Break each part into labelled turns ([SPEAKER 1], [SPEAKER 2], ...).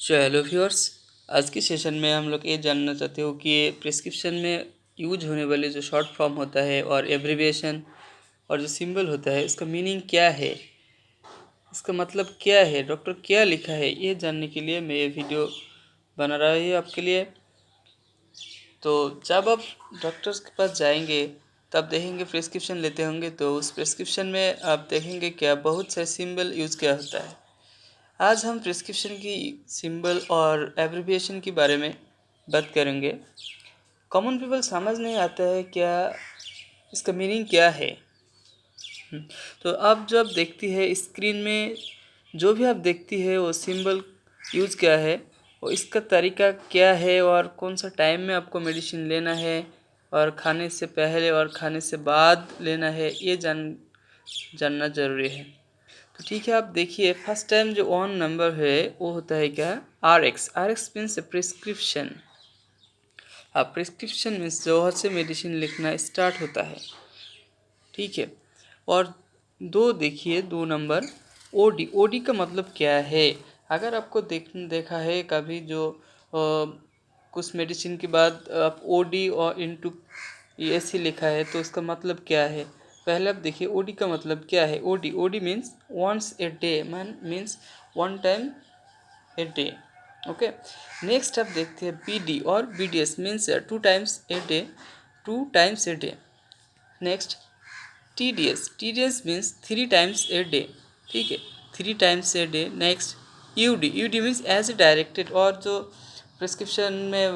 [SPEAKER 1] Hello viewers. आज की session में हम लोग ये जानना चाहते हो कि प्रिस्क्रिप्शन में यूज होने वाले जो शॉर्ट फॉर्म होता है और एब्रिविएशन और जो सिंबल होता है इसका मीनिंग क्या है, इसका मतलब क्या है, डॉक्टर क्या लिखा है, ये जानने के लिए मैं ये वीडियो बना रहा हूँ आपके लिए। तो जब आप डॉक्टर्स के पास जाएंगे तब देखेंगे प्रिस्क्रिप्शन लेते होंगे, तो उस प्रिस्क्रिप्शन में आप देखेंगे क्या बहुत से सिंबल यूज़ किया होता है। आज हम प्रिस्क्रिप्शन की सिंबल और एब्रिविएशन के बारे में बात करेंगे। कॉमन पीपल समझ नहीं आता है क्या इसका मीनिंग क्या है। तो अब जो आप देखती है स्क्रीन में, जो भी आप देखती है वो सिंबल यूज़ क्या है और इसका तरीका क्या है और कौन सा टाइम में आपको मेडिसिन लेना है और खाने से पहले और खाने से बाद लेना है, ये जानना ज़रूरी है। तो ठीक है, आप देखिए फर्स्ट टाइम जो ऑन नंबर है वो होता है क्या, R X. R X means prescription. अब प्रिस्क्रिप्शन मीन्स जो से मेडिसिन लिखना स्टार्ट होता है, ठीक है। और दो देखिए, दो number O D. O D का मतलब क्या है? अगर आपको देखा है कभी जो कुछ मेडिसिन के बाद आप ओ डी और इंटू ऐसे लिखा है तो उसका मतलब क्या है? पहले आप देखिए ओ डी का मतलब क्या है। O D, O D means once a day, means one time a day. Okay, next आप देखते हैं बी डी और B D S means two times a day, two times a day. Next TDS, TDS means three times a day, ठीक है, three times a day. Next UD, UD means as directed. और जो prescription में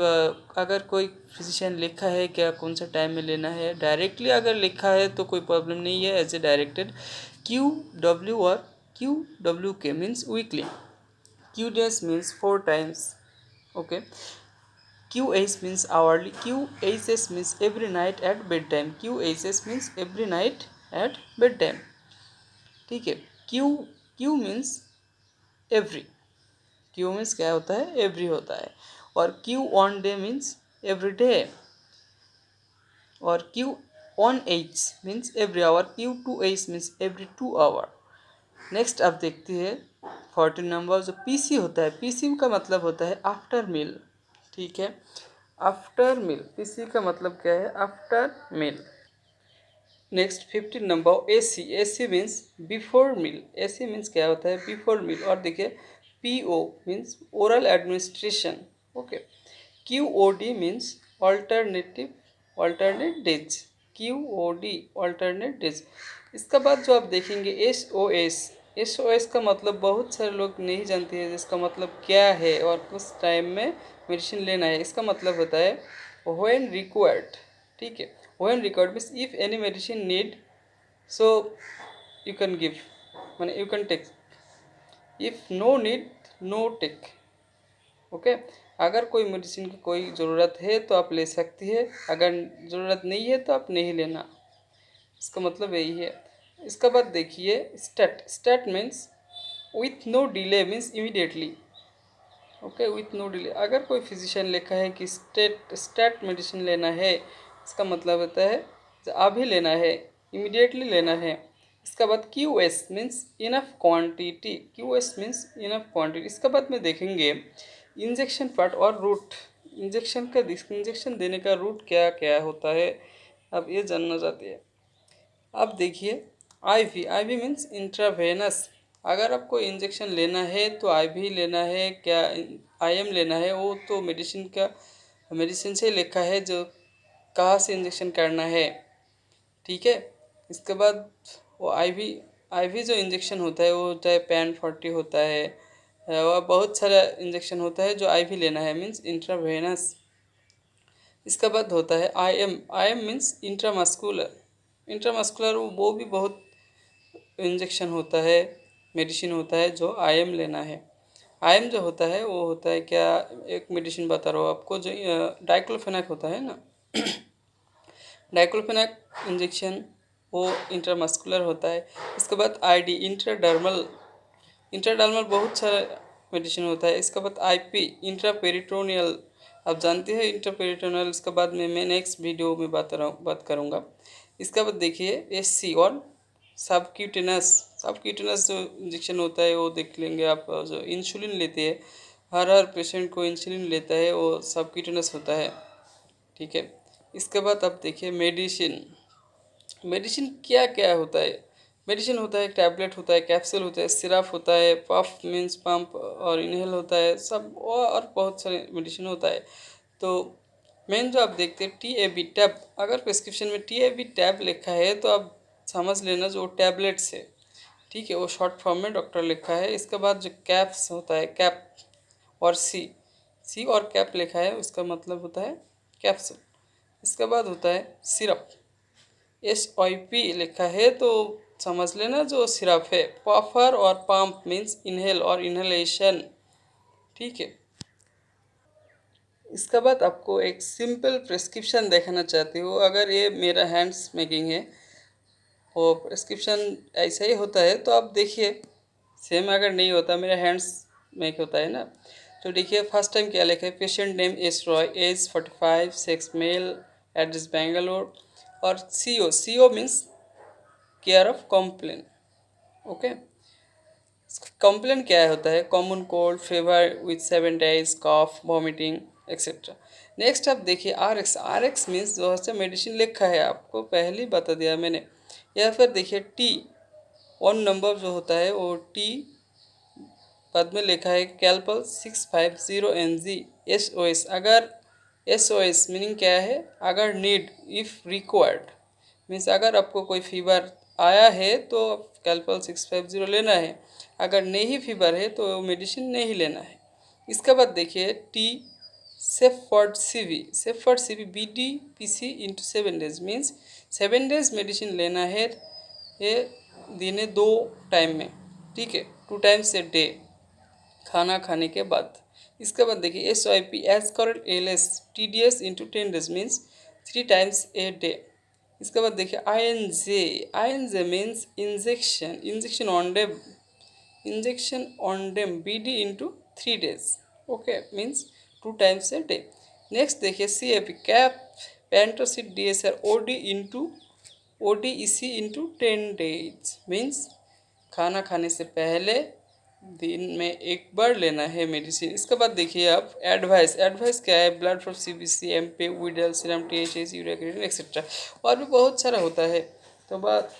[SPEAKER 1] अगर कोई physician लिखा है क्या कौन सा टाइम में लेना है, डायरेक्टली अगर लिखा है तो कोई प्रॉब्लम नहीं है, एज ए डायरेक्टेड। QW और QWK means weekly. QDS means four times, okay. QH means hourly. QHS means every night at bedtime. QHS means every night at bedtime. ठीक है। Q Q means every. Q means क्या होता है, every होता है। और Q on day means every day. और Q on H means every hour. Q to H means every 2 hour. Next आप देखते हैं 14 नंबर जो पीसी होता है। पीसी का मतलब होता है आफ्टर मील, ठीक है। आफ्टर मील, पीसी का मतलब क्या है, after meal. Next 15 number AC. AC means before meal. AC means क्या होता है, बिफोर मील। और देखिए PO means oral administration, okay. QOD means alternative, alternate days. QOD alternate days. इसका बाद जो आप देखेंगे एसओएस। एसओएस का मतलब बहुत सारे लोग नहीं जानते हैं इसका मतलब क्या है और किस टाइम में मेडिसिन लेना है। इसका मतलब होता है व्हेन रिक्वायर्ड, ठीक है। When required means if any medicine need, so you can give, माने you can take. If no need, no take, okay. अगर कोई मेडिसिन की कोई ज़रूरत है तो आप ले सकती है, अगर ज़रूरत नहीं है तो आप नहीं लेना। इसका मतलब यही है। इसका बाद देखिए start. Start means with no delay means immediately, okay, with no delay. अगर कोई फिजिशियन लिखा है कि स्टार्ट मेडिसिन लेना है, इसका मतलब होता है अभी लेना है, इमीडिएटली लेना है। इसका बाद Q S means enough quantity. Q S means enough quantity. इसका बाद में देखेंगे इंजेक्शन पार्ट और रूट। इंजेक्शन देने का रूट क्या क्या होता है, अब ये जानना चाहते हैं। अब देखिए आईवी। Ivy means intravenous. अगर आपको इंजेक्शन लेना है तो आईवी लेना है क्या आईएम लेना है, वो तो मेडिसिन से लिखा है जो कहाँ से इंजेक्शन करना है, ठीक है। इसके बाद वो आईवी, आईवी जो इंजेक्शन होता है वो चाहे पैन 40 होता है और बहुत सारा इंजेक्शन होता है जो आईवी लेना है, मीन्स इंट्रावेनस। इसका बाद होता है IM. IM means intramuscular. Intramuscular वो भी बहुत इंजेक्शन होता है, मेडिसिन होता है जो आईएम लेना है। आईएम जो होता है वो होता है क्या, एक मेडिसिन बता रहा हूँ आपको, जो डाइक्लोफेनाक होता है ना, डाइक्लोफेनाक इंजेक्शन वो इंट्रामस्कुलर होता है। इसके बाद आईडी इंट्राडर्मल। इंट्राडर्मल बहुत सारा मेडिसिन होता है। इसके बाद आईपी इंट्रापेरिटोनियल। आप जानते हैं इंट्रापेरिटोनियल, इसके बाद में मैं नेक्स्ट वीडियो में बात करूँगा। इसके बाद देखिए एससी और सबक्यूटेनस। सबक्यूटेनस जो इंजेक्शन होता है वो देख लेंगे आप, जो इंसुलिन लेते हैं हर पेशेंट को इंसुलिन लेता है वो सबक्यूटेनस होता है, ठीक है। इसके बाद अब देखिए मेडिसिन। मेडिसिन क्या क्या होता है? मेडिसिन होता है टैबलेट होता है, कैप्सूल होता है, सिरप होता है, पफ मीन्स पंप और इनहेल होता है, सब और बहुत सारे मेडिसिन होता है। तो मेन जो आप देखते हैं टी ए बी टैब, अगर प्रिस्क्रिप्शन में टी ए बी टैब लिखा है तो आप समझ लेना जो टैबलेट्स है, ठीक है, वो शॉर्ट फॉर्म में डॉक्टर लिखा है। इसके बाद जो कैप्स होता है, कैप और सी, सी और कैप लिखा है उसका मतलब होता है कैप्सूल। इसके बाद होता है सिरप, SIP लिखा है तो समझ लेना जो सिरप है। पफर और पंप मीन्स इनहेल और इनहेलेशन, ठीक है। इसके बाद आपको एक सिंपल प्रिस्क्रिप्शन देखना चाहती हूँ। अगर ये मेरा हैंड्स मेकिंग है और प्रिस्क्रिप्शन ऐसा ही होता है तो आप देखिए, सेम अगर नहीं होता मेरा हैंड्स मेक होता है ना, तो देखिए फर्स्ट टाइम क्या लिखा है, patient name S Roy, age 45, sex male, address Bangalore, और CO means care of complain, okay. Complain क्या होता है, common cold, fever with 7 days, cough, vomiting etcetera. Next आप देखिए RX मीन्स जो है मेडिसिन लिखा है, आपको पहले ही बता दिया मैंने। या फिर देखिए टी, वन नंबर जो होता है वो टी बाद में लिखा है कैल्पल 650 NG। SOS, अगर SOS मीनिंग क्या है, अगर नीड, इफ़ रिक्वायर्ड मीन्स अगर आपको कोई फीवर आया है तो कैल्पल 650 लेना है, अगर नहीं फीवर है तो मेडिसिन नहीं लेना है। इसके बाद देखिए T safe for CV BD PC into 7 days means 7 days medicine लेना है, ये दिने 2 टाइम में, ठीक है, 2 times a day, खाना खाने के बाद। इसके बाद देखिए SIP as correct ALS TDS into 10 days means 3 times a day। इसके बाद देखिए INJ मीन्स इंजेक्शन ऑन डेम BD into 3 days, okay, means 2 times a day। Next देखिए CAP cap Pantocid DSR ODEC into 10 days means खाना खाने से पहले दिन में एक बार लेना है मेडिसिन। इसके बाद देखिए आप एडवाइस क्या है, blood for CBC, MP, Widal, serum THS, urea creatinine etcetera, और भी बहुत सारा होता है। तो बात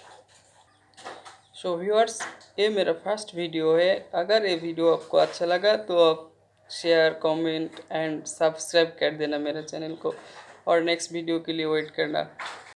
[SPEAKER 1] सो व्यूअर्स, ये मेरा फर्स्ट वीडियो है। अगर ये वीडियो आपको अच्छा लगा तो आप शेयर, कमेंट एंड सब्सक्राइब कर देना मेरे चैनल को, और नेक्स्ट वीडियो के लिए वेट करना।